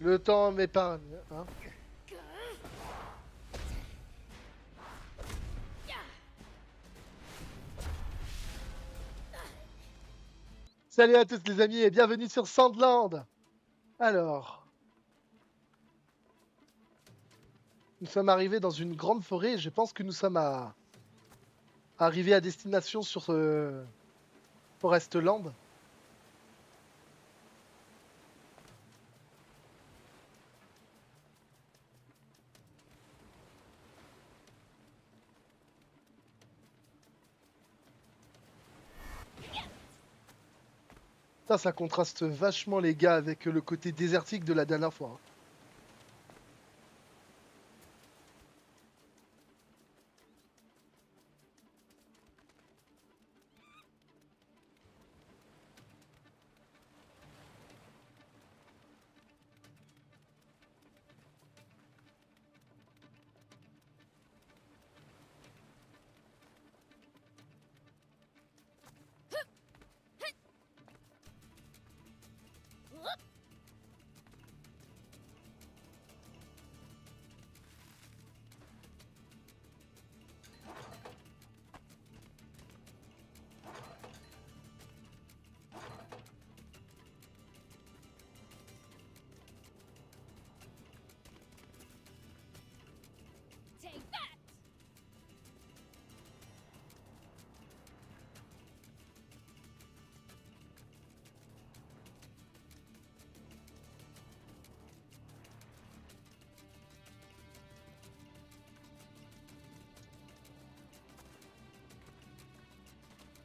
Le temps m'épargne, hein. Salut à tous les amis et bienvenue sur Sandland. Alors, nous sommes arrivés dans une grande forêt et je pense que nous sommes arrivés à destination sur Forest Land. Ça contraste vachement les gars avec le côté désertique de la dernière fois.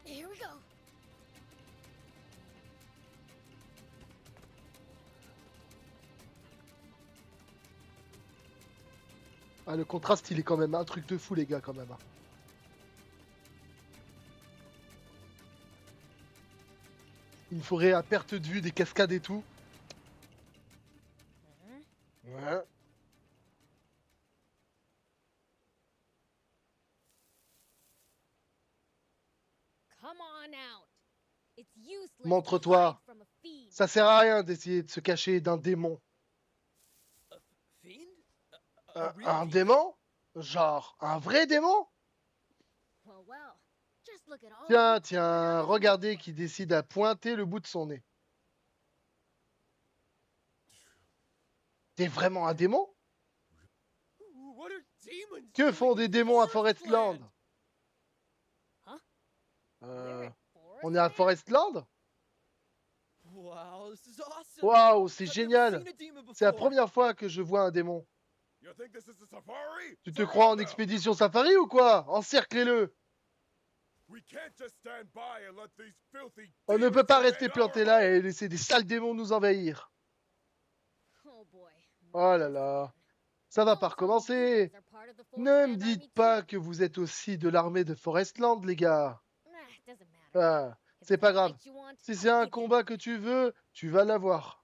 Here we go. Ah, le contraste il est quand même un truc de fou les gars quand même. Une forêt à perte de vue, des cascades et tout. Ouais. Montre-toi. Ça sert à rien d'essayer de se cacher d'un démon. Un démon? Genre, un vrai démon? Tiens, tiens, regardez qui décide à pointer le bout de son nez. T'es vraiment un démon? Que font des démons à Forestland? On est à Forestland? Waouh, c'est génial! C'est la première fois que je vois un démon. Tu te crois en expédition safari ou quoi? Encerclez-le! On ne peut pas rester planté là et laisser des sales démons nous envahir. Oh là là, ça va pas recommencer. Ne me dites pas que vous êtes aussi de l'armée de Forestland, les gars. Ah, c'est pas grave. Si c'est un combat que tu veux, tu vas l'avoir.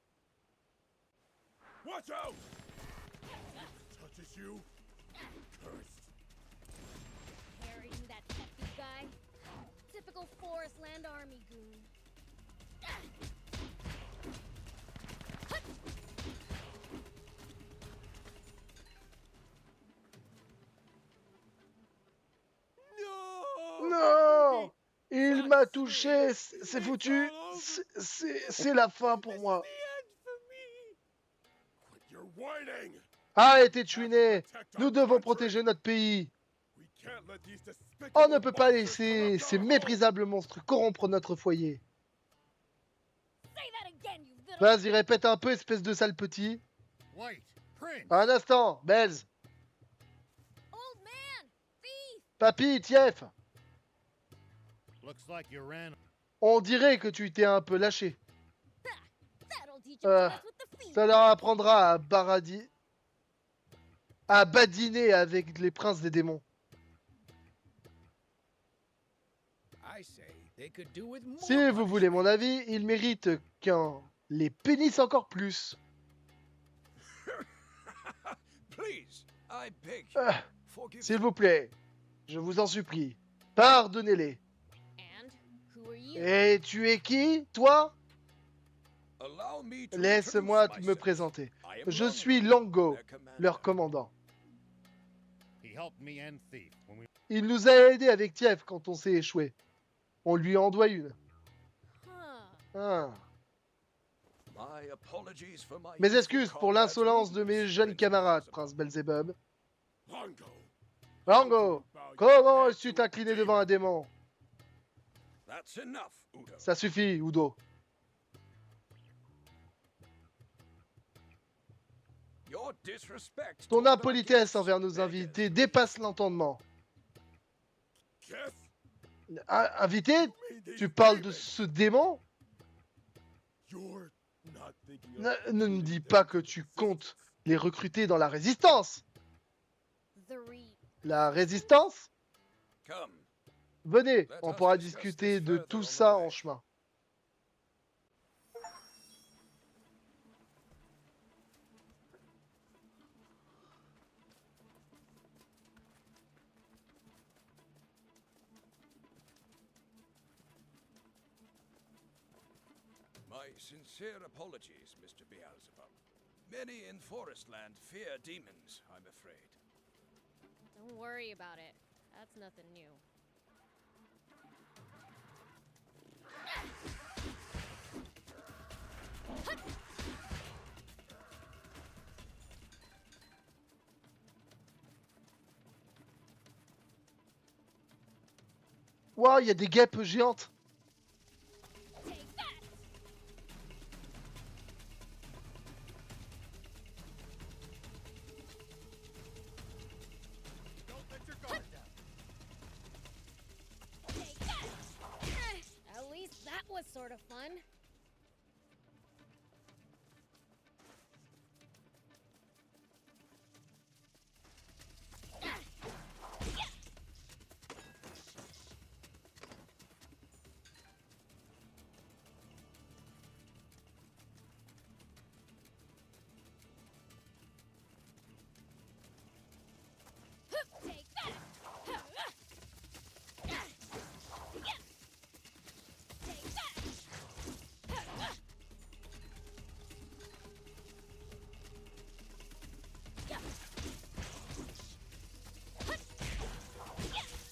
Non! Il m'a touché, c'est foutu. C'est la fin pour moi. Arrêtez de chouiner. Nous devons protéger notre pays. On ne peut pas laisser ces méprisables monstres corrompre notre foyer. Vas-y, répète un peu, espèce de sale petit. Un instant, Belz. Papy, Tief. On dirait que tu t'es un peu lâché. Ça leur apprendra à badiner avec les princes des démons. Si vous voulez mon avis, ils méritent qu'on les punisse encore plus. S'il vous plaît, je vous en supplie, pardonnez-les. Et tu es qui, toi? Laisse-moi me présenter. Je suis Longo, leur commandant. Il nous a aidés avec Tief quand on s'est échoué. On lui en doit une. Ah. Mes excuses pour l'insolence de mes jeunes camarades, prince Belzébub. Longo, comment as-tu t'incliné devant un démon? Ça suffit, Udo. Ton impolitesse envers nos invités dépasse l'entendement. Invité? Tu parles de ce démon? Ne me dis pas que tu comptes les recruter dans la résistance. La résistance? Venez, on pourra discuter de tout ça en chemin. My sincere apologies, Mr. Beelzebub. Many in Forestland fear demons, I'm afraid. Don't worry about it. That's nothing new. Waouh, il y a des guêpes géantes. At least that was sort of fun.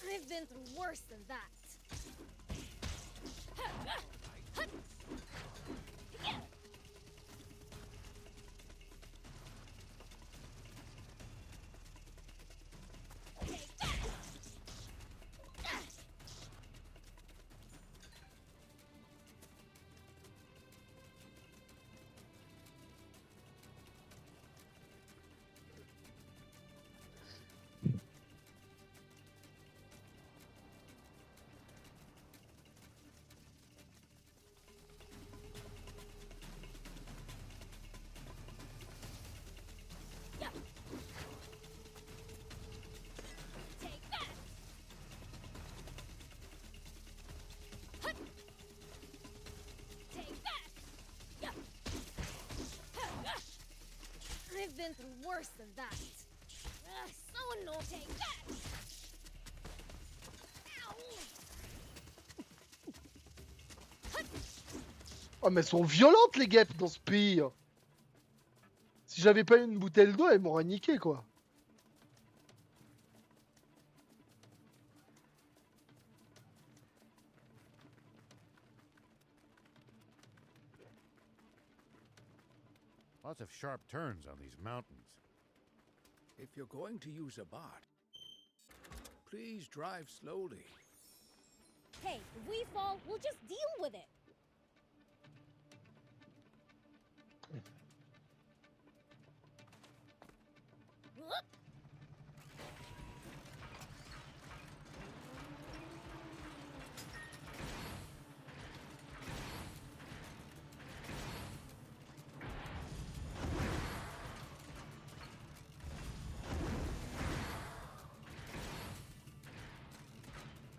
I've been through worse than that. I've been through worse than that. So annoying. Take that. Oh, mais elles sont violentes, les guêpes, dans ce pays. Si j'avais pas eu une bouteille d'eau, elles m'auraient niqué, quoi. Lots of sharp turns on these mountains. If you're going to use a bot, please drive slowly. Hey, if we fall, we'll just deal with it.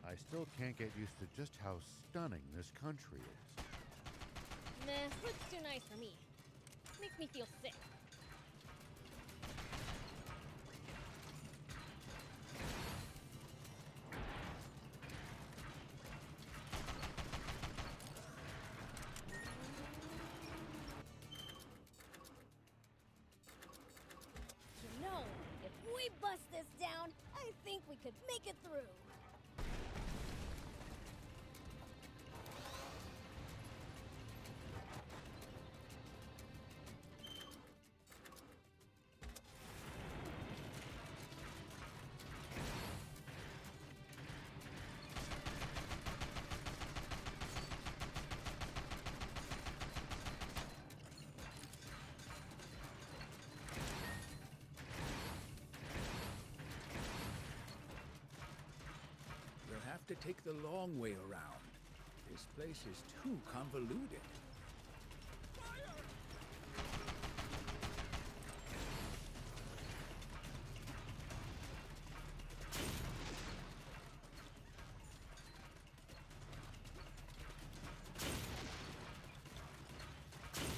I still can't get used to just how stunning this country is. Meh, looks too nice for me. Makes me feel sick. could make it through. We'll have to take the long way around. This place is too convoluted.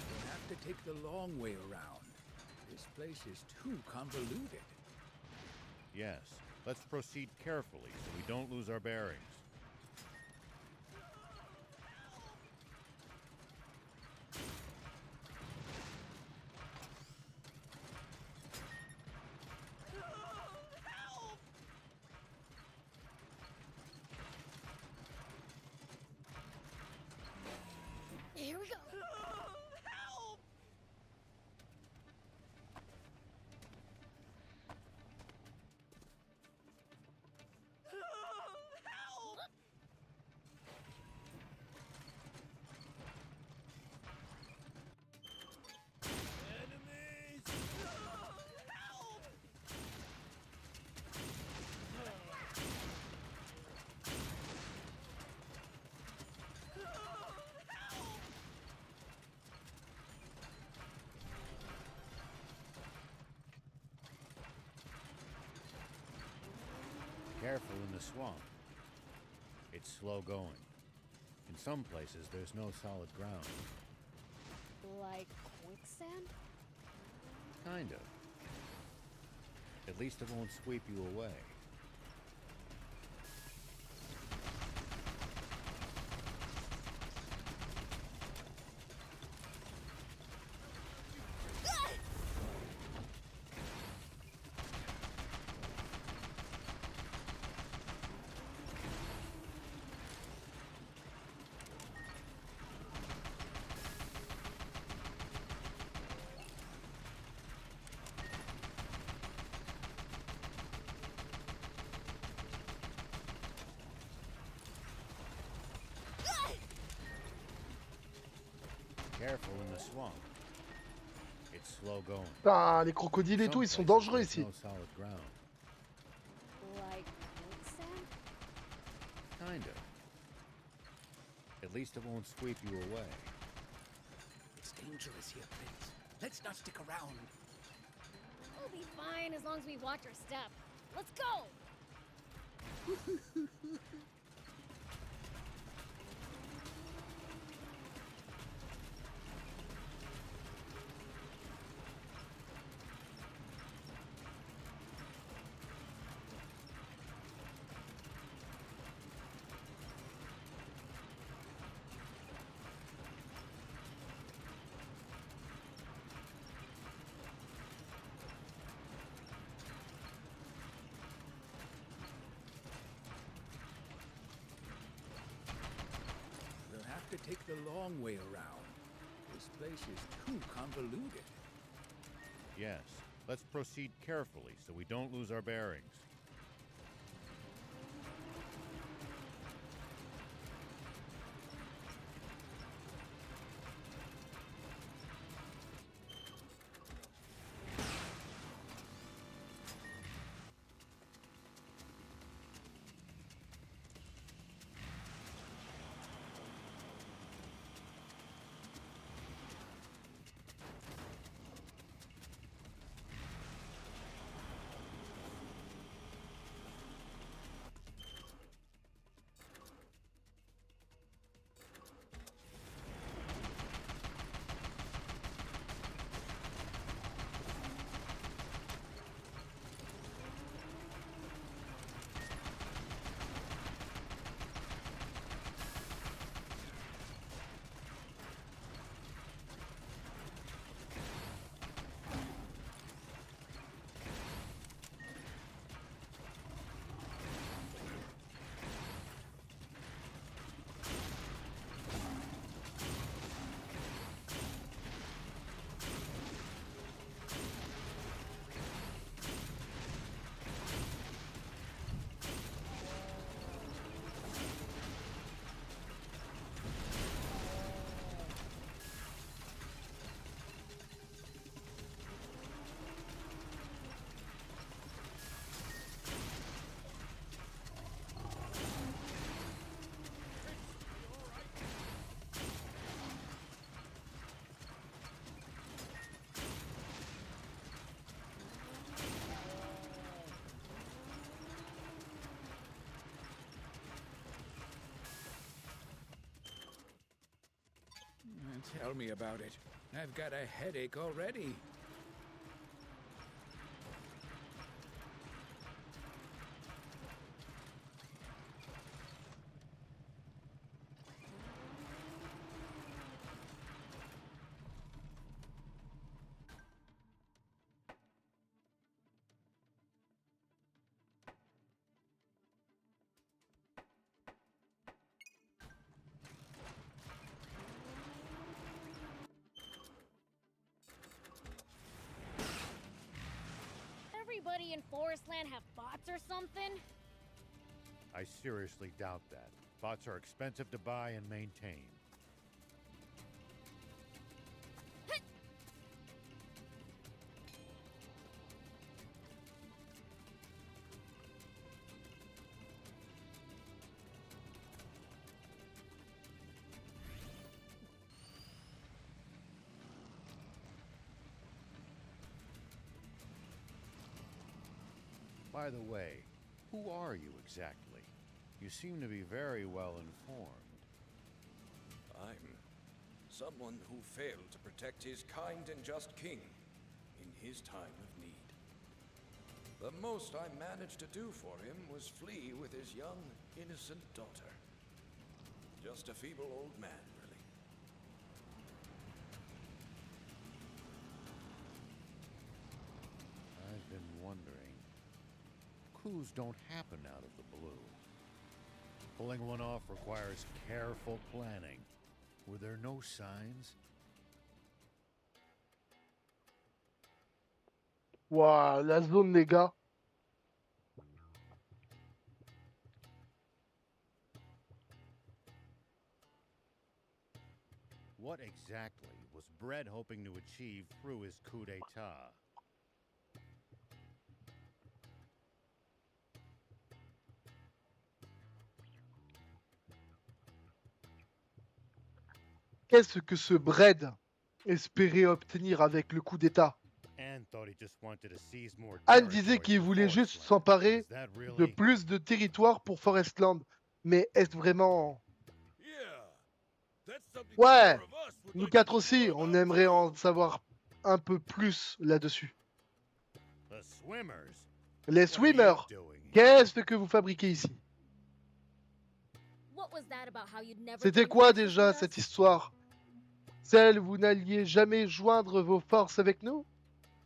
We'll have to take the long way around. This place is too convoluted. Yes, let's proceed carefully so we don't lose our bearings. Here we go. Careful in the swamp. It's slow going. In some places, there's no solid ground. Like quicksand? Kind of. At least it won't sweep you away. Careful in the swamp. It's slow going. Ah, les crocodiles et tout, ils sont dangereux ici. No solid ground. Like quicksand? Kind of. At least it won't sweep you away. It's dangerous here, Prince. Let's not stick around. We'll be fine as long as we watch our step. Let's go! We'll have to take the long way around. This place is too convoluted. Yes, let's proceed carefully so we don't lose our bearings. Tell me about it. I've got a headache already. Everybody in Forestland have bots or something? I seriously doubt that. Bots are expensive to buy and maintain. By the way, who are you exactly? You seem to be very well informed. I'm someone who failed to protect his kind and just king in his time of need. The most I managed to do for him was flee with his young, innocent daughter. Just a feeble old man, really. I've been wondering. Coups don't happen out of the blue. Pulling one off requires careful planning. Were there no signs? Waouh, la zone, les gars. What exactly was Brett hoping to achieve through his coup d'etat? Qu'est-ce que ce Brad espérait obtenir avec le coup d'état? Anne thought he just wanted to seize more Anne disait territory qu'il for voulait juste Forestland. s'emparer Is that de really? plus de territoire pour Forestland. Mais est-ce vraiment... Ouais, nous quatre aussi, on aimerait en savoir un peu plus là-dessus. The swimmers? Les What are you swimmers, doing here? qu'est-ce que vous fabriquez ici? What was that about how you'd never C'était join quoi forces déjà with us? cette histoire? Celle où n'alliez jamais joindre vos forces avec nous?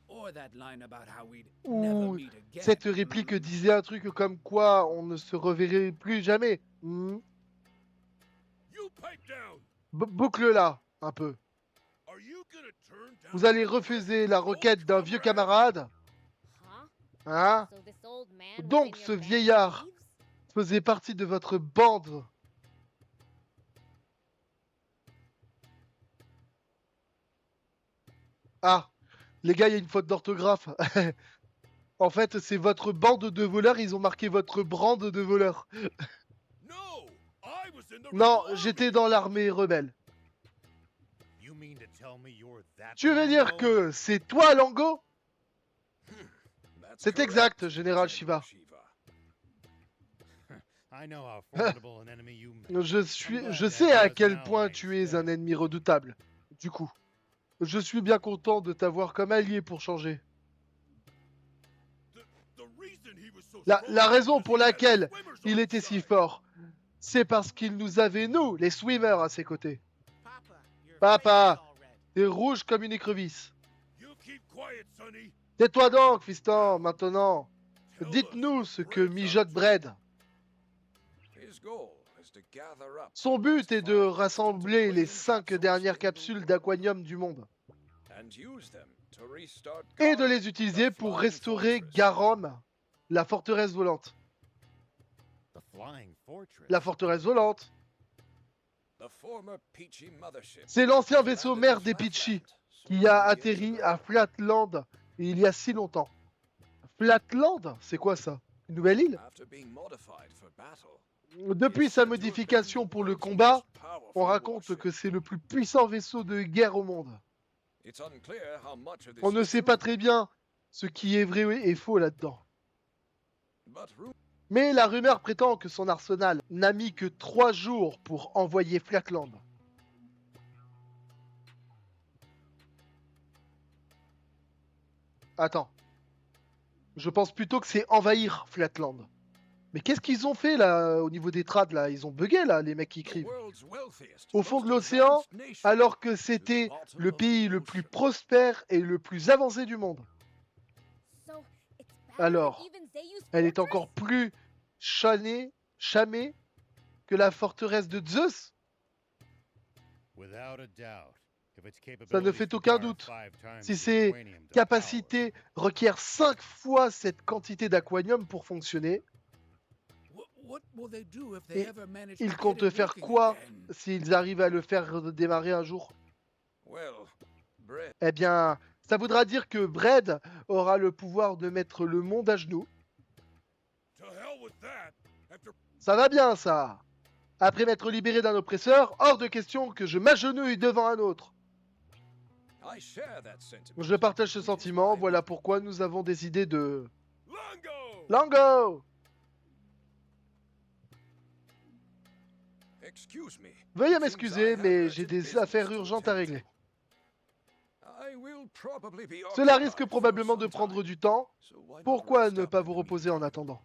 Or that line about how we'd never Ou meet again. cette réplique hmm? disait un truc comme quoi on ne se reverrait plus jamais? You pipe down. Boucle-la un peu. Are you gonna turn down Vous allez your refuser old la requête d'un vieux camarade? Huh? Hein? So this old man was Donc in your ce band of vieillard thieves? faisait partie de votre bande. Ah, les gars, il y a une faute d'orthographe. En fait, c'est votre bande de voleurs, ils ont marqué votre brande de voleurs. No, I was in the Non, rebel j'étais army. dans l'armée rebelle. You mean to tell me you're that Tu veux dire Longo? que c'est toi, Lango? That's C'est correct, exact, Général General Shiva. I know how formidable an enemy you make. Je sais à quel point tu es un ennemi redoutable. Du coup, je suis bien content de t'avoir comme allié pour changer. The reason he was so La strong raison was pour he had laquelle swimmers il on était his si side. fort, c'est parce qu'il nous avait, nous, les swimmers, à ses côtés. Papa, your Papa. face is all red. T'es rouge comme une écrevisse. You keep quiet, Sonny. Tais-toi donc, fiston, maintenant. Tell Dites-nous us ce what que Brett's mijote up to. Brad. His goal is to gather up Son the but last est de 5 rassembler instant les depleting 5 capsules dernières in capsules the d'aquanium du monde. and use them to restart Et de Garum, les utiliser the pour flying restaurer fortress. Garom, la forteresse volante. The flying fortress. La forteresse volante. The former Peachy mothership C'est l'ancien was vaisseau landed mère in des Flatland Peachy so qui many a years atterri ago. à Flatland il y a si longtemps. Flatland, c'est quoi ça? Une nouvelle île? After being modified for battle, Depuis sa modification pour le combat, on raconte que c'est le plus puissant vaisseau de guerre au monde. It's unclear how much of this On ne is sait true, pas très bien ce qui est vrai et faux là-dedans. but Mais la rumeur prétend que son arsenal n'a mis que 3 jours pour envoyer Flatland. Attends. Je pense plutôt que c'est envahir Flatland. Mais qu'est-ce qu'ils ont fait là au niveau des trades là? Ils ont bugué là, les mecs qui écrivent. Au fond de l'océan, alors que c'était le pays le plus prospère et le plus avancé du monde. Alors, elle est encore plus chamée que la forteresse de Zeus? Ça ne fait aucun doute. Si ces capacités requièrent 5 fois cette quantité d'aquanium pour fonctionner, et ils comptent faire quoi s'ils arrivent à le faire démarrer un jour? Eh bien, ça voudra dire que Brad aura le pouvoir de mettre le monde à genoux. Ça va bien, ça. Après m'être libéré d'un oppresseur, hors de question que je m'agenouille devant un autre. Je partage ce sentiment, voilà pourquoi nous avons décidé de... Longo! Veuillez m'excuser, mais j'ai des affaires urgentes à régler. Cela risque probablement de prendre du temps. Pourquoi ne pas vous reposer en attendant?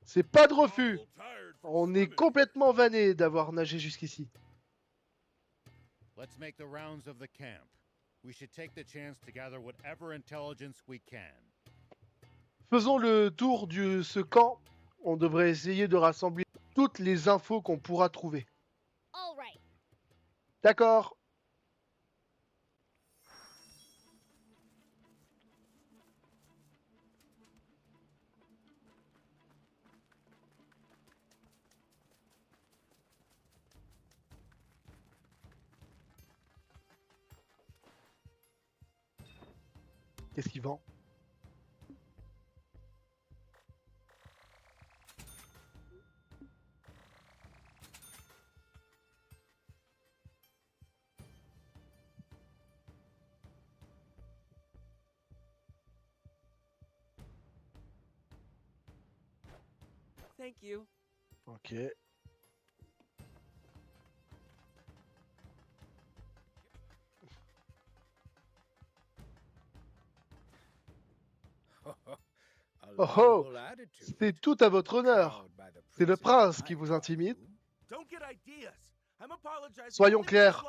C'est pas de refus. On est complètement vanné d'avoir nagé jusqu'ici. Let's make the rounds of the camp. We should take the chance to gather whatever intelligence we can. Faisons le tour de ce camp. On devrait essayer de rassembler toutes les infos qu'on pourra trouver. D'accord. Qu'est-ce qu'il vend? Thank you. Ok. Oh oh, c'est tout à votre honneur. C'est le prince qui vous intimide. Soyons clairs,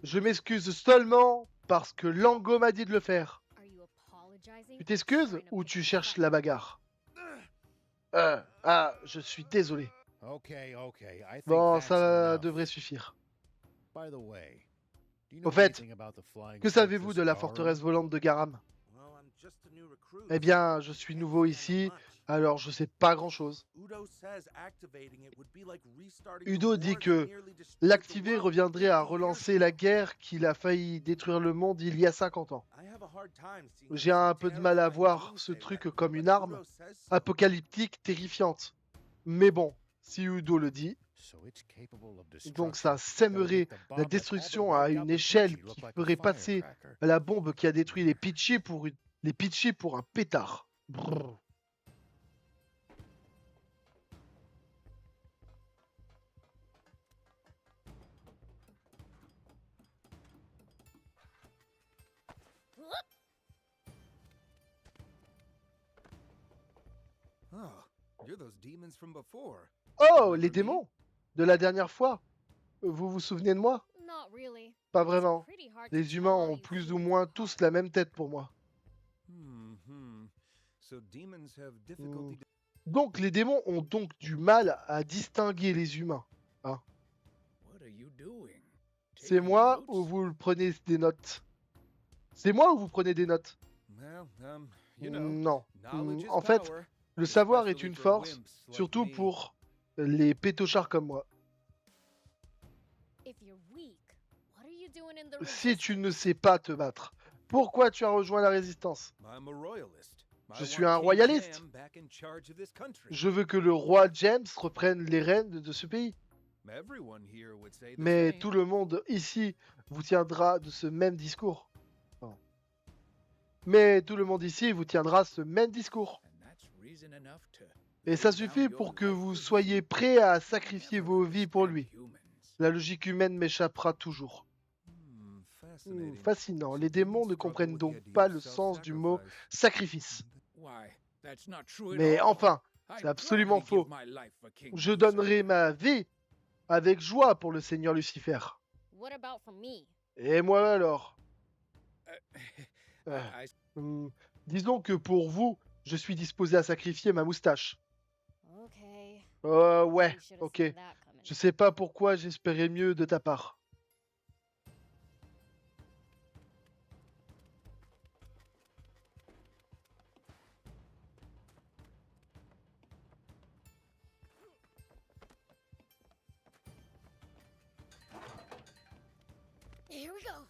je m'excuse seulement parce que Lango m'a dit de le faire. Tu t'excuses ou tu cherches la bagarre? Je suis désolé. Bon, ça devrait suffire. Au fait, que savez-vous de la forteresse volante de Garam? Eh bien, je suis nouveau ici, alors je sais pas grand-chose. Udo dit que l'activer reviendrait à relancer la guerre qu'il a failli détruire le monde il y a 50 ans. J'ai un peu de mal à voir ce truc comme une arme apocalyptique terrifiante. Mais bon, si Udo le dit, donc ça sèmerait la destruction à une échelle qui ferait passer la bombe qui a détruit les Pitchis pour un pétard. Brrr. Oh, les démons de la dernière fois. Vous vous souvenez de moi? Pas vraiment. Les humains ont plus ou moins tous la même tête pour moi. Donc les démons ont donc du mal à distinguer les humains. Hein? C'est moi ou vous prenez des notes? C'est moi ou vous prenez des notes? Non. En fait, le savoir est une force, surtout pour les pétochards comme moi. Si tu ne sais pas te battre, pourquoi tu as rejoint la résistance? Je suis un royaliste. Je veux que le roi James reprenne les rênes de ce pays. Mais tout le monde ici vous tiendra de ce même discours. Non. Mais tout le monde ici vous tiendra ce même discours. Et ça suffit pour que vous soyez prêts à sacrifier vos vies pour lui. La logique humaine m'échappera toujours. Fascinant. Les démons ne comprennent donc pas le sens du mot sacrifice. Mais enfin, c'est absolument faux. Je donnerai ma vie avec joie pour le Seigneur Lucifer. What about for me? Et moi alors? Hmm, disons que pour vous, je suis disposé à sacrifier ma moustache. Okay. Ouais, We should have ok. seen that coming. Je sais pas pourquoi j'espérais mieux de ta part. Here we go.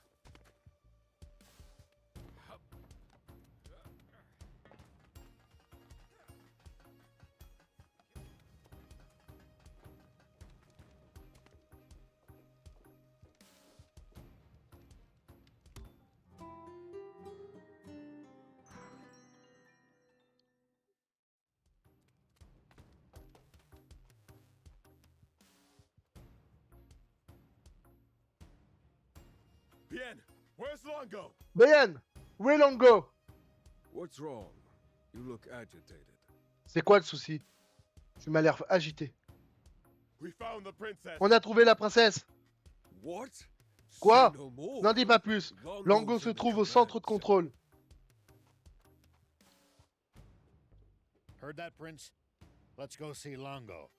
Bien, where's Longo? Brian, où est Longo? What's wrong? You look agitated. C'est quoi le souci? Tu m'as l'air agité. We found the princess. On a trouvé la princesse. What? Quoi? Say no more. N'en dis pas plus. Longo se in the trouve au command centre de center. contrôle. Heard that, Prince? Let's go see Longo.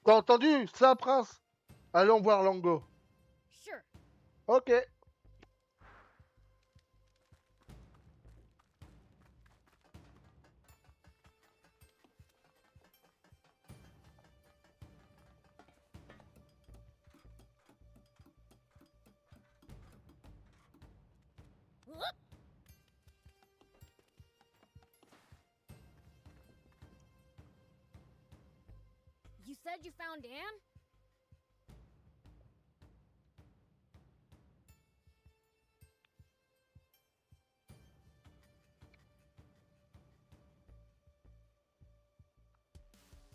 T'as entendu ça, prince? Allons voir Longo. Sure. Ok. Whoop. You said you found Anne?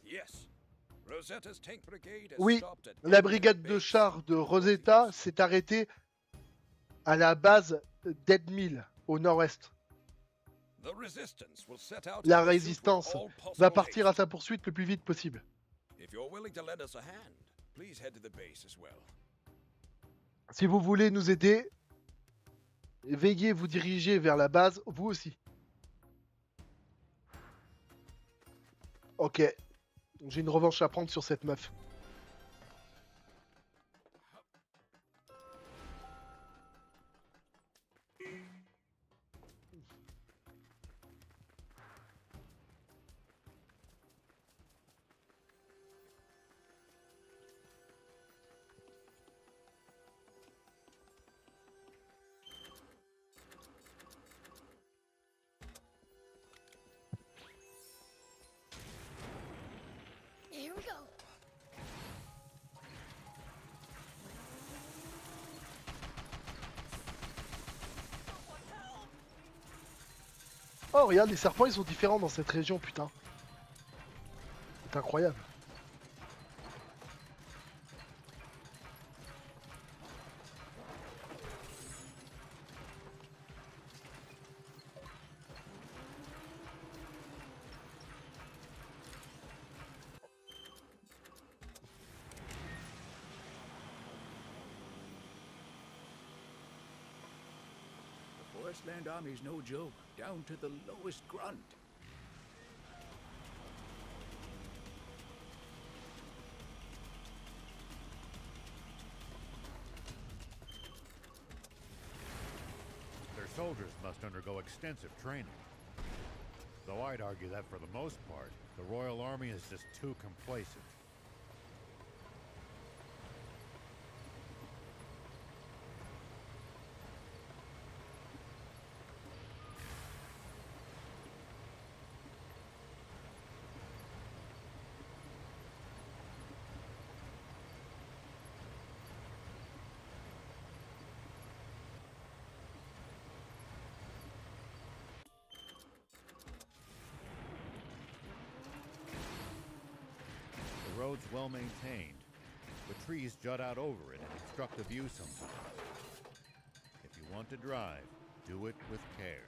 Yes. Rosetta's tank brigade has Oui, stopped at la Edmund brigade de Base chars de in the Rosetta northeast. s'est arrêtée à la base d'Edmill, au nord-est. The resistance will set out La in pursuit with résistance all possible va partir à haste. sa poursuite le plus vite possible. If you're willing to lend us a hand, please head to the base as well. Si vous voulez nous aider, veuillez vous diriger vers la base, vous aussi. Ok, j'ai une revanche à prendre sur cette meuf. Here we go. Oh, regarde, les serpents, ils sont différents dans cette région, putain. C'est incroyable. The Forestland Army's no joke, down to the lowest grunt. Their soldiers must undergo extensive training. Though I'd argue that for the most part, the Royal Army is just too complacent. The road's well maintained, but trees jut out over it and obstruct the view sometimes. If you want to drive, do it with care.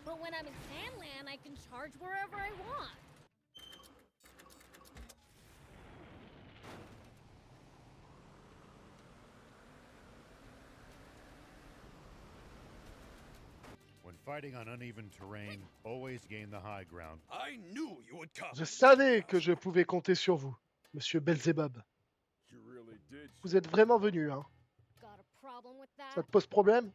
But when I'm in Sandland, I can charge wherever I want. When fighting on uneven terrain, always gain the high ground. I knew you would come. Je savais que je pouvais compter sur vous, monsieur Belzebub. You really did. Vous êtes vraiment venu, hein. Got a problem with Ça that? te pose problème?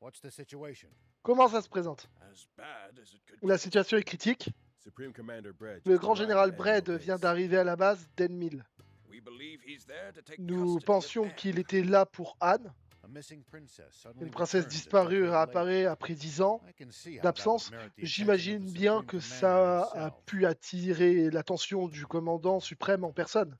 What's the situation? Comment ça se présente? As bad as it could La situation est critique. Supreme Commander Brad. Le just grand arrived général at Bredd Anvil vient Base. d'arriver à la base d'Enmil. We believe he's there to take Nous custody of pensions Anne. qu'il était là pour Anne. A missing princess suddenly Une princesse returns a disparue decade later. réapparaît après 10 ans I can see how that d'absence. would merit the attention of J'imagine the bien Supreme que Commander ça a himself. pu attirer l'attention du commandant suprême en personne.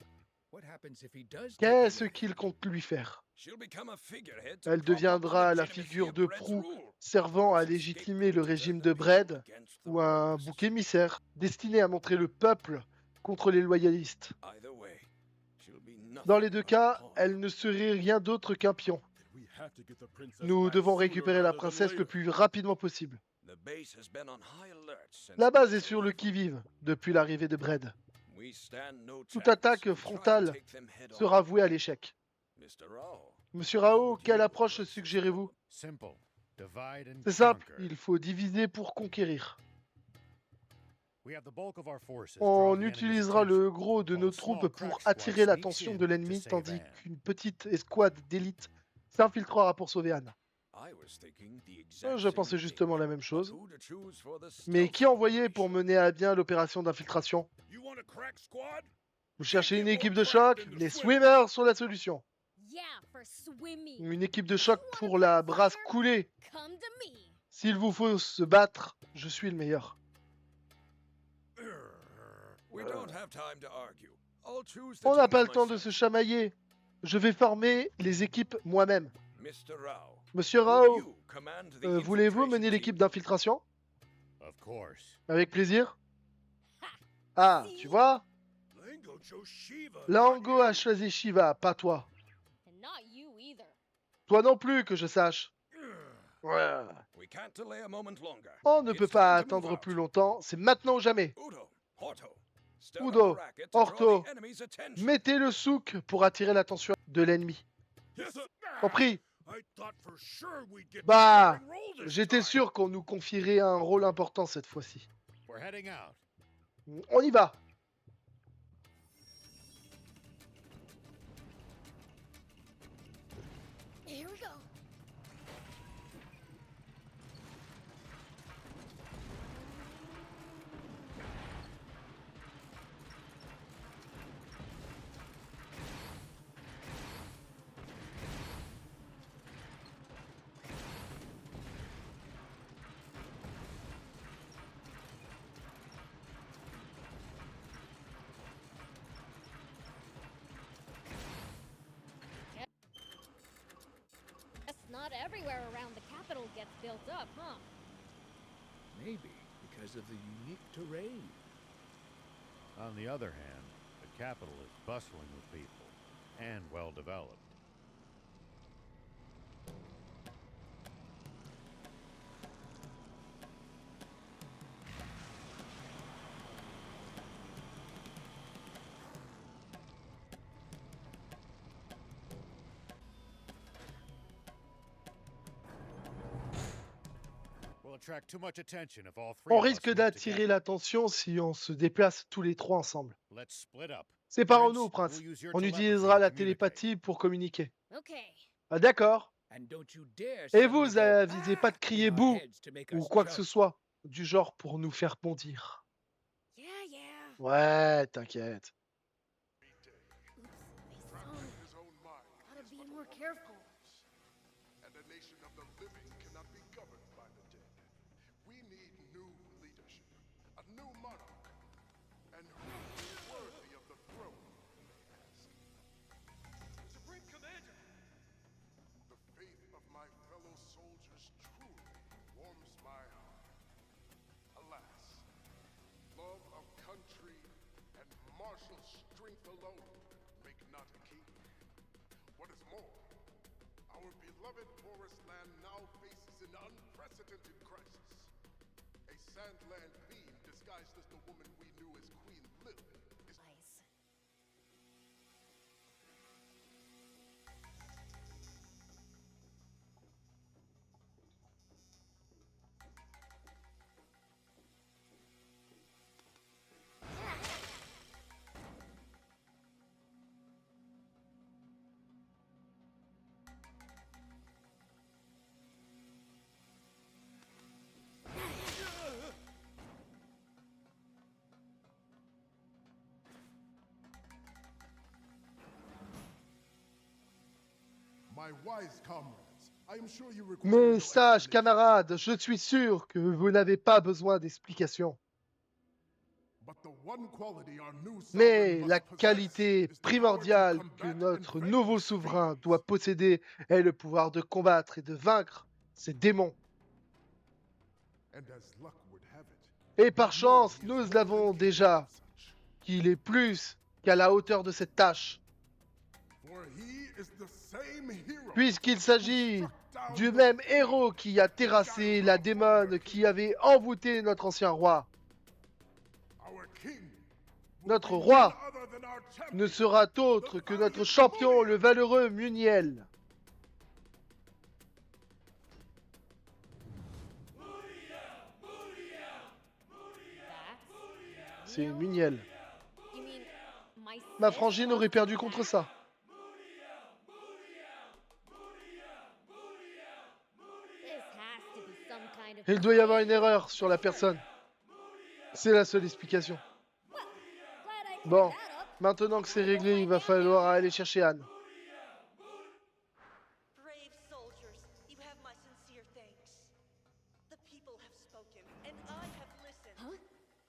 What happens if he does take Qu'est-ce away? qu'il compte lui faire? She'll become a figurehead to Elle prop up deviendra the la legitimacy figure of de Brett's proue rule. servant à Or légitimer le scapegoat to régime turn de the Bredd people against the ou un royalists. bouc émissaire destiné à montrer le peuple contre les loyalistes. Either way, she'll be nothing Dans les deux but a cas, pawn. elle ne serait rien d'autre qu'un pion. We have to get the princess Nous back devons sooner récupérer la rather than princesse le later. plus rapidement possible. The base has been on high alert since La base est Brett's sur le arrival. qui-vive depuis l'arrivée de Bredd. We stand no Toute chance attaque if we try to frontale take them head on. sera vouée à l'échec. Mr. Rao, Monsieur Rao, quelle approche suggérez-vous? Simple. Divide and C'est simple, conquer. il faut diviser pour conquérir. We have the bulk of our forces On draw the enemy's utilisera attention, le gros de while nos a small troupes crack pour squad attirer sneaks l'attention in de to l'ennemi, save tandis Anne. qu'une petite escouade d'élite s'infiltrera pour sauver Anne. I was thinking the exact Je same pensais thing. justement la même chose. Who to choose for the Mais stealth qui envoyer pour operation? mener à bien l'opération d'infiltration? You want a crack squad? Vous cherchez une équipe de choc? Les Swimmers sont la solution. Yeah, for swimming. Une équipe de choc pour la brasse coulée. Come to me. S'il vous faut se battre, je suis le meilleur. We don't have time to argue. I'll choose the On n'a team pas le temps de myself. se chamailler. Je vais former les équipes moi-même. Mr. Rao, Monsieur will Rao, you command the voulez-vous infiltration mener l'équipe team? d'infiltration? Of course. Avec plaisir. Ah, tu vois? Lango chose Shiva. Lango a choisi Shiva, pas toi. And not you either. Toi non plus, que je sache. Ouais. We can't delay a moment longer. On ne It's peut pas time to move attendre out. plus longtemps, c'est maintenant ou jamais. Udo, Horto, stir Udo, up a racket to draw Horto, the enemy's attention. Mettez le souk pour attirer l'attention de l'ennemi. Yes, sir. Compris? I thought for sure we'd get Bah, the starting role this j'étais time. sûr qu'on nous confierait un rôle important cette fois-ci. We're heading out. On y va. Here we go. Guess not everywhere around the capital gets built up, huh? Maybe because of the unique terrain. On the other hand, the capital is bustling with people and well developed. We'll attract too much attention if all three On of us risque move d'attirer together. l'attention si on se déplace tous les trois ensemble. Let's split up. Séparons-nous, Prince, Prince. we'll use your On telepathy utilisera to la communicate. télépathie pour communiquer. Okay. Ah, d'accord. And don't you dare Et suddenly vous, go, avisez pas de "Ah!" crier in our bouh heads to make ou us quoi que ce jump. soit du genre pour nous faire bondir. Yeah, yeah. Ouais, t'inquiète. Oops, they sound. Gotta be more careful. And a nation of the living cannot be governed by the dead. We need new leadership, a new monarch, and who is worthy of the throne, we ask. Supreme Commander! The faith of my fellow soldiers truly warms my heart. Alas, love of country and martial strength alone make not a king. What is more, our beloved forest land now faces an unprecedented crisis. A Sandland being disguised as the woman we knew as Queen Lily is Lies. my wise comrades. I am sure you require Mes no sages explanation. camarades, je suis sûr que vous n'avez pas besoin d'explications. But the one quality our new Mais sovereign la must possess qualité is the power to primordiale que combat notre and nouveau vanquish souverain thieves. doit posséder est le pouvoir de combattre et de vaincre ces démons. And as luck would have it, Et par we know chance, he is nous more l'avons than déjà, capable of such. qu'il est plus qu'à la hauteur de cette tâche, For he is the same hero puisqu'il who s'agit struck down du the même fiend héros qui a that terrassé got la rid of démone our qui king. avait envoûté notre ancien roi. Our king will Notre be roi none other than our champion, ne sera autre the que notre valiant champion, le Muniel. valeureux Muniel. That's C'est Muniel. You mean my Ma sis frangine aurait lost perdu to contre that? ça. This has to be some kind of Il doit y avoir une mistake. erreur sur la personne. C'est la seule explication. Well, glad I cleared Bon, that up. maintenant que c'est Gotta go réglé, il find va out falloir now. aller chercher Anne. Brave soldiers, you have my sincere thanks. The people have spoken, and I have listened. Huh?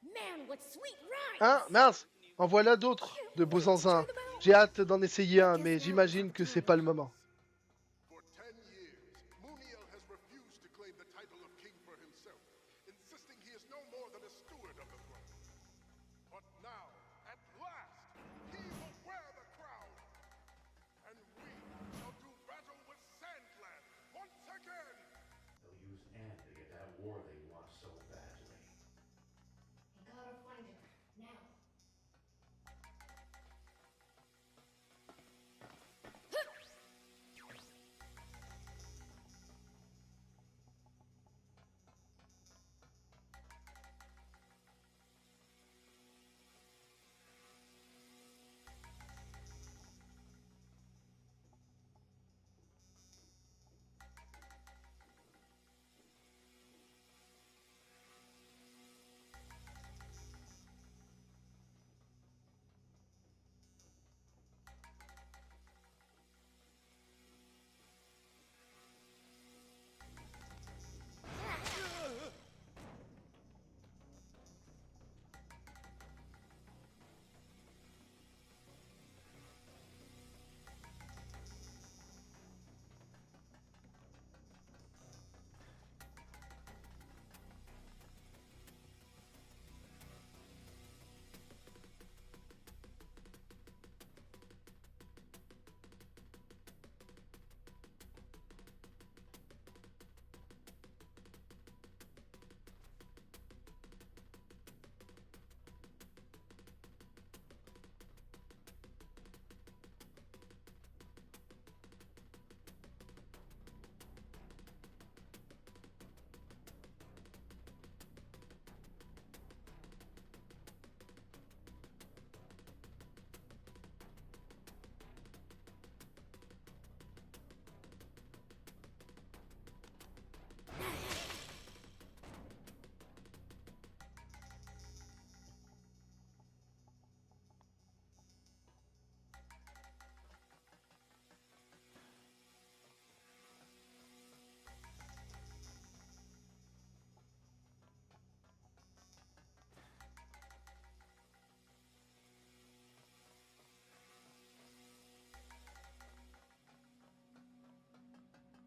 Man, what sweet rhymes! Hein, mince, en voilà d'autres de beaux zinzins. J'ai hâte d'en essayer un, mais j'imagine que c'est pas le moment. For 10 years, Muniel has refused to claim the title of king for himself, insisting he is no more than a steward of the throne. But now, at last, he will wear the crown, and we shall do battle with Sandland once again! They'll use Anne to get that war they want so badly. I gotta find her now.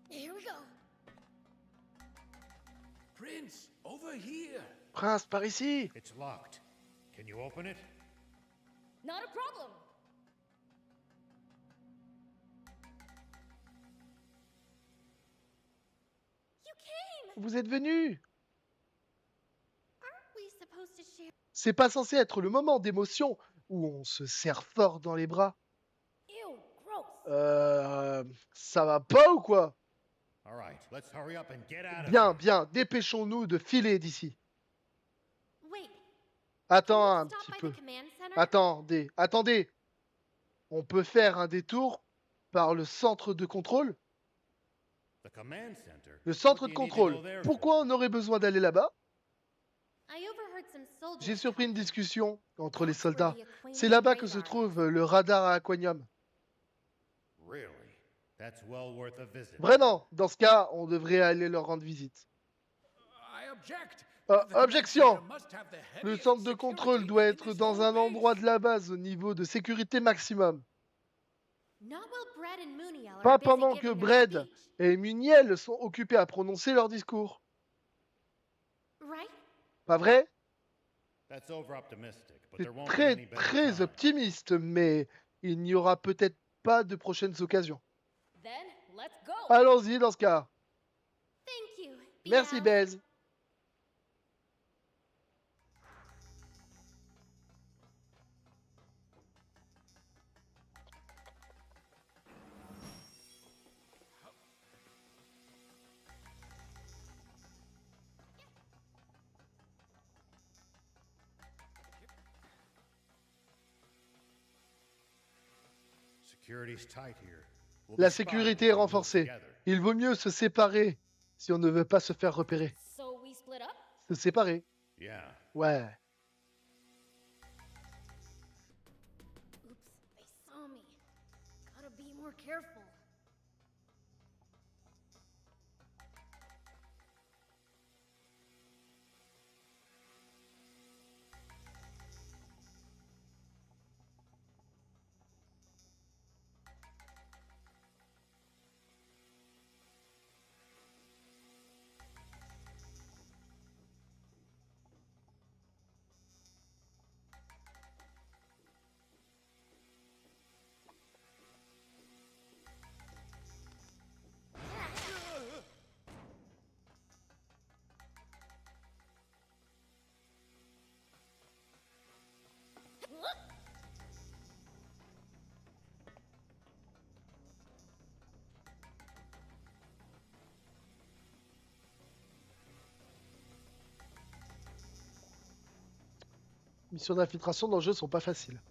Here we go. Prince, over here. Prince, par ici. It's locked. Can you open it? Not a problem. vous êtes venus. Aren't we supposed to share? C'est pas censé être le moment d'émotion où on se serre fort dans les bras. Ew, gross. Ça va pas ou quoi? All right, let's hurry up and get out of Bien, here. bien, dépêchons-nous de filer d'ici. Wait, Attends can un we stop petit by peu. the command center? Attendez, attendez. On peut faire un détour par le centre de contrôle? The command center. Le What centre do de you need to contrôle. go there Pourquoi for? on aurait besoin d'aller là-bas? I overheard some soldiers J'ai surpris une talking. discussion entre les That's where soldats. the Aquanian C'est là-bas que se radar trouve is. le radar à Aquanium. Really? That's well worth a visit. Vraiment, dans ce cas, on devrait aller leur rendre visite. I object. Objection! Le centre de contrôle doit être dans un endroit de la base au niveau de sécurité maximum. Not while Brad and Muniel are Pas busy pendant que giving their Brad speech, et Muniel sont occupés à prononcer leur discours. right? Pas vrai? That's over-optimistic, but C'est there won't be très, any better très time. optimiste, mais il n'y aura peut-être pas de prochaines occasions. Then let's go. Allons-y dans ce cas. Thank you. Merci, Bial. Bez. Security's tight here. We'll La be spotted sécurité if est we move renforcée. together. Il vaut mieux se séparer si on ne veut pas se faire repérer. So we split up? Se séparer. Yeah. Ouais. Oops, they saw me. Gotta be more careful. Missions d'infiltration dans le jeu sont pas faciles.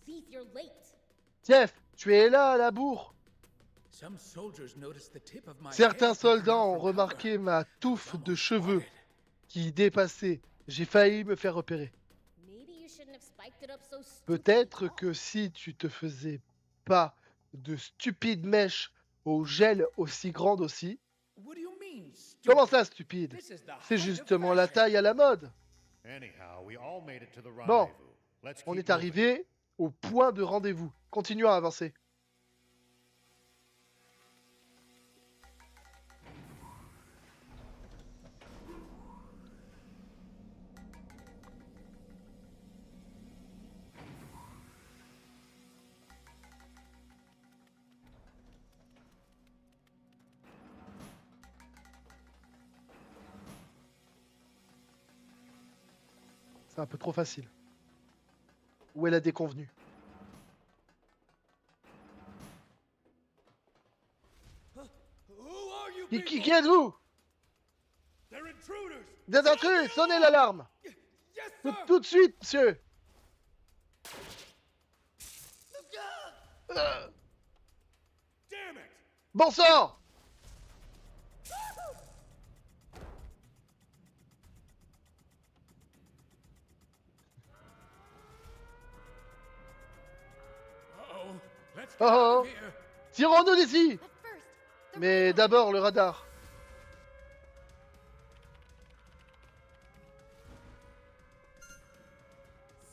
Thief, you're late. Jeff, tu es là à la bourre. Some soldiers noticed the tip of my Certains hair poking soldats out ont from remarqué cover. ma I was touffe de almost cheveux spotted. qui dépassait. J'ai failli me faire repérer. Maybe you shouldn't have spiked it up so stupidly. Peut-être que si tu te faisais pas de stupides mèches au gel aussi grandes aussi. What do you mean, Comment stupid? ça, stupide? This is the C'est height of justement la fashion. taille à la mode. Anyhow, we all made it to the Bon, rendezvous. Let's on keep est moving. arrivé au point de rendez-vous. Continuons à avancer. C'est un peu trop facile. Où est la déconvenue? Who are you Qui people? êtes-vous? They're intruders. Des intrus! Sonnez l'alarme! Yes, Tout, sir. tout de suite, monsieur! Damn it. Bon sang! Uh-oh. Let's get Oh, out oh. of here. Tirons-nous d'ici! But first, the Mais radar. d'abord, le radar.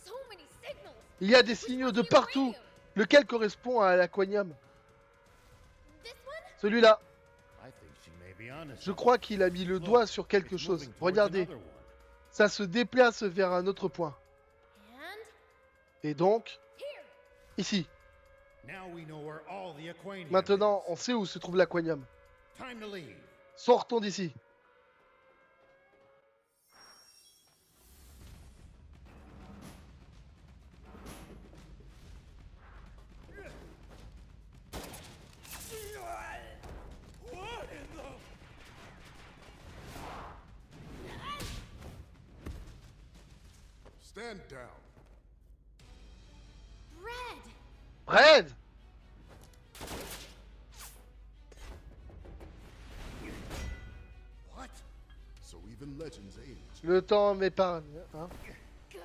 So many signals. Il y a des Which signaux one de is partout. radio? Lequel correspond à l'aquanium? This one? Celui-là. I think she may be honest. Je crois qu'il a mis le doigt sur quelque chose. Regardez. Ça se déplace vers un autre point. And Et donc, here. ici. Now we know where all the aquanium Maintenant, is. on sait où se trouve l'aquanium. Time to leave. Sortons d'ici. What in the... Stand down. Bread. Red! What? So even legends age. Le temps m'épargne. Hein. Gah.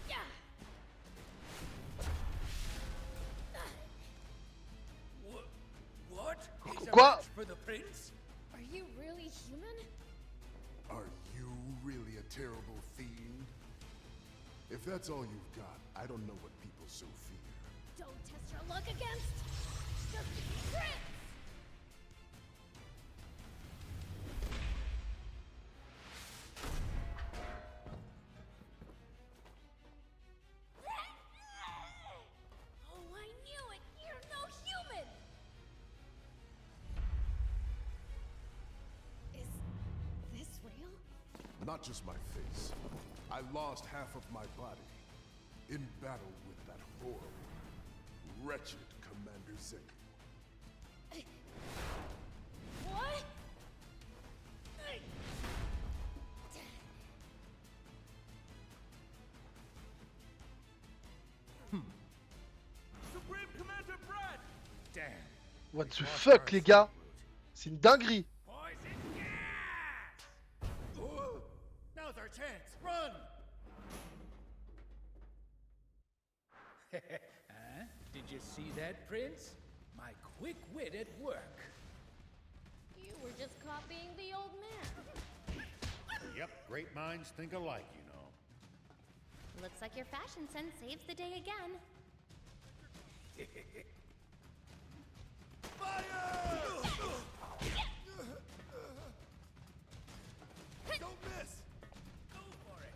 Yeah. What? He's a Quoi? match for the prince? Are you really human? Are you really a terrible fiend? If that's all you've got, I don't know what people so fear. Don't test your luck against the prince. Oh, I knew it! You're no human! Is this real? Not just my face. I lost half of my body in battle with that horrible, wretched Commander Zane. What? Supreme Commander Brad! Damn. What the fuck, les gars? C'est une dinguerie. Poison gas! Now's our chance. Run! Huh? Did you see that, Prince? My quick wit at work. You were just copying the old man. Yep, great minds think alike, you know. Looks like your fashion sense saves the day again. Don't miss! Go for it.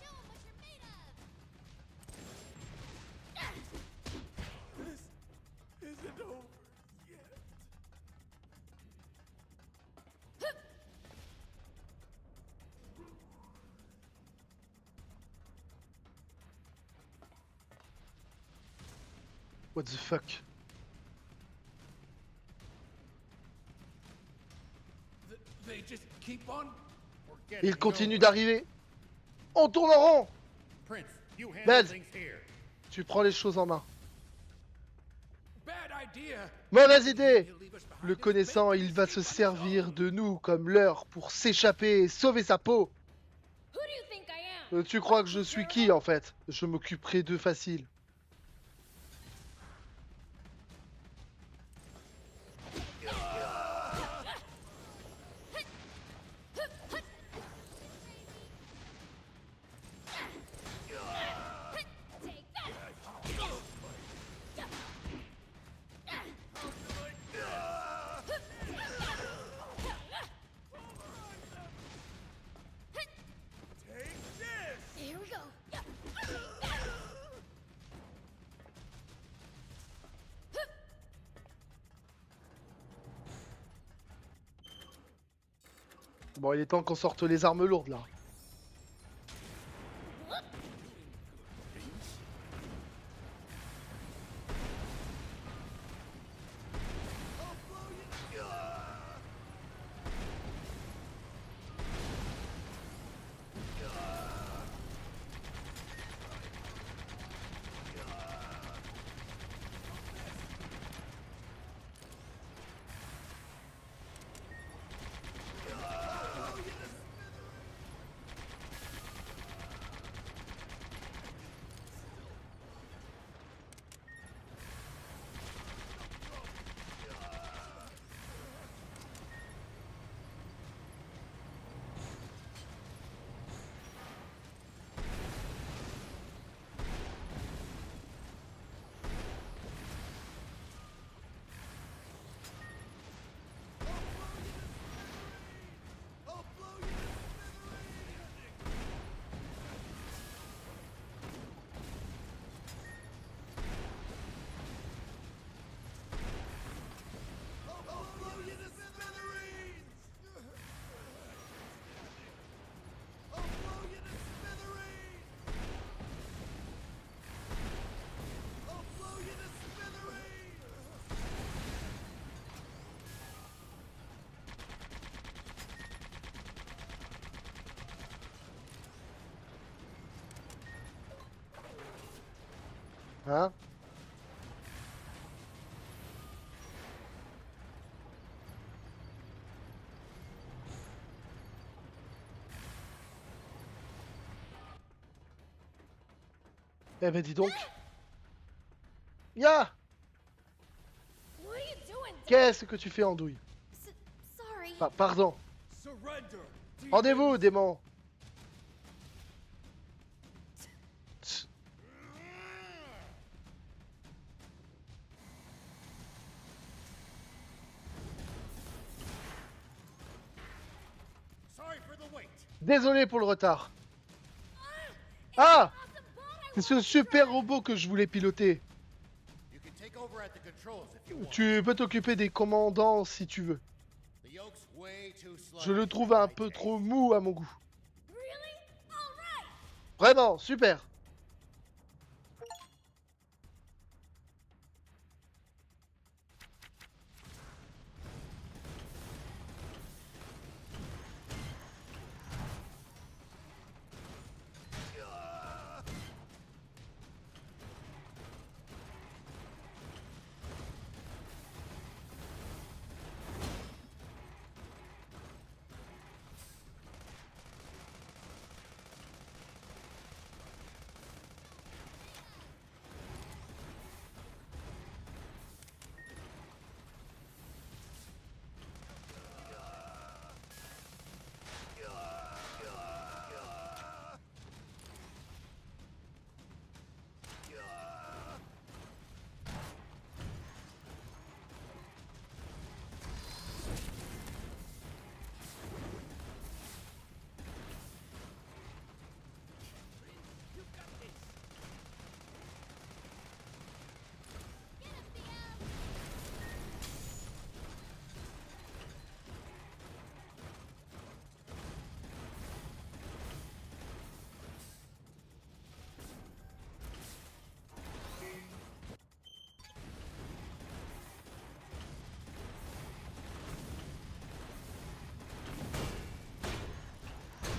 Show 'em what you're made of. This isn't over yet. What the fuck? They just keep on. We're getting Il continue nowhere. d'arriver. On tourne en rond. Prince, you handle Bed. things here. Tu prends les choses en main. Bad idea. Mauvaise idée. He'll leave us behind Le as connaissant, bait to il va se escape on his servir own. de nous comme leurre pour s'échapper et sauver sa peau. Who do you think I am? Tu crois que je suis qui en fait? Je m'occuperai d'eux facile. Take that! Take this! Here we go. Bon, il est temps qu'on sorte les armes lourdes là. Hein? Eh ben dis donc. Ya! What are you doing? Qu'est-ce que tu fais, Andouille? Sorry. Pardon. Surrender. Rendez-vous, démon. Tch. Sorry for the wait. Désolé pour le retard. Ah! C'est ce super robot que je voulais piloter. You can take over at the controls if you want. Tu peux t'occuper des commandants si tu veux. The yoke's way too slow. Je le trouve un peu trop mou à mon goût. Really? All right. Vraiment, super.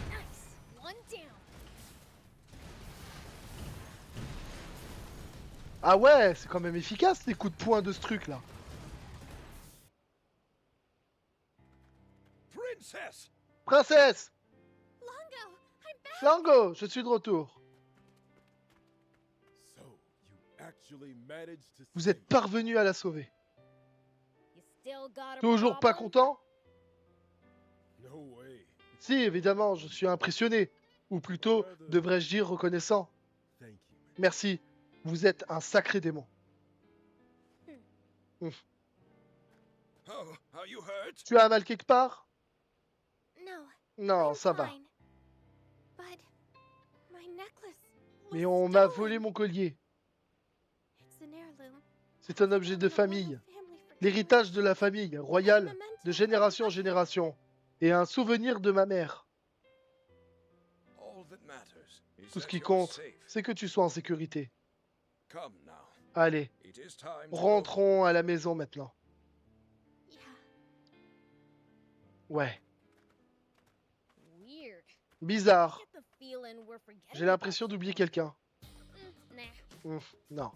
Nice. One down. Ah ouais, c'est quand même efficace les coups de poing de ce truc là. Princess! Princesse! Longo, I'm back. Flango, je suis de retour. So, you actually managed to Vous save êtes parvenu à la sauver. You still got a Toujours pas problem? content? her. No way. Si, évidemment, je suis impressionné. Ou plutôt, devrais-je dire reconnaissant. Thank you. Merci. Vous êtes un sacré démon. Oh, are you hurt? Tu as mal quelque part? No. Non, I'm ça va. fine. But my necklace Mais was on m'a stolen. volé mon collier. It's an heirloom. C'est un objet de famille. L'héritage de la famille royale, de génération en génération. Et un souvenir de ma mère. All that matters is Tout ce that qui you're compte, safe. c'est que tu sois en sécurité. Come now. Allez, It is time to go. rentrons à la maison maintenant. Yeah. Ouais, Weird. bizarre. Get the feeling we're forgetting J'ai l'impression about d'oublier quelqu'un. someone. Nah. Non.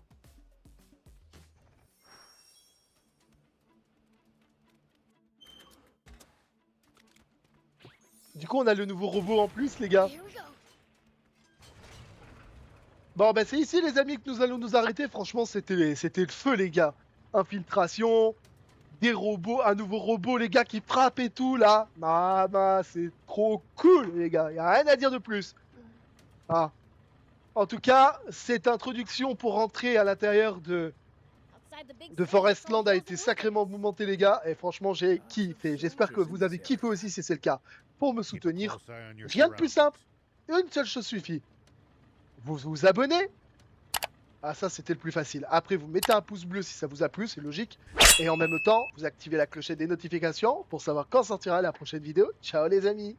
Du coup, on a le nouveau robot en plus, les gars. Here we go. Bon, bah c'est ici, les amis, que nous allons nous arrêter. Franchement, c'était le feu, les gars. Infiltration, des robots, un nouveau robot, les gars, qui frappe et tout, là. Ah, bah, c'est trop cool, les gars. Y a rien à dire de plus. Ah. En tout cas, cette introduction pour rentrer à l'intérieur de Outside the big de city, Forestland it's all a été built sacrément mouvementé, les gars. Et franchement, j'ai kiffé. J'espère que vous avez kiffé aussi si c'est le cas. Pour me Keep a soutenir, close eye on your rien de plus surroundings. simple. Une seule chose suffit. Vous vous abonnez. Ah, ça, c'était le plus facile. Après, vous mettez un pouce bleu si ça vous a plu, c'est logique. Et en même temps, vous activez la clochette des notifications pour savoir quand sortira la prochaine vidéo. Ciao, les amis.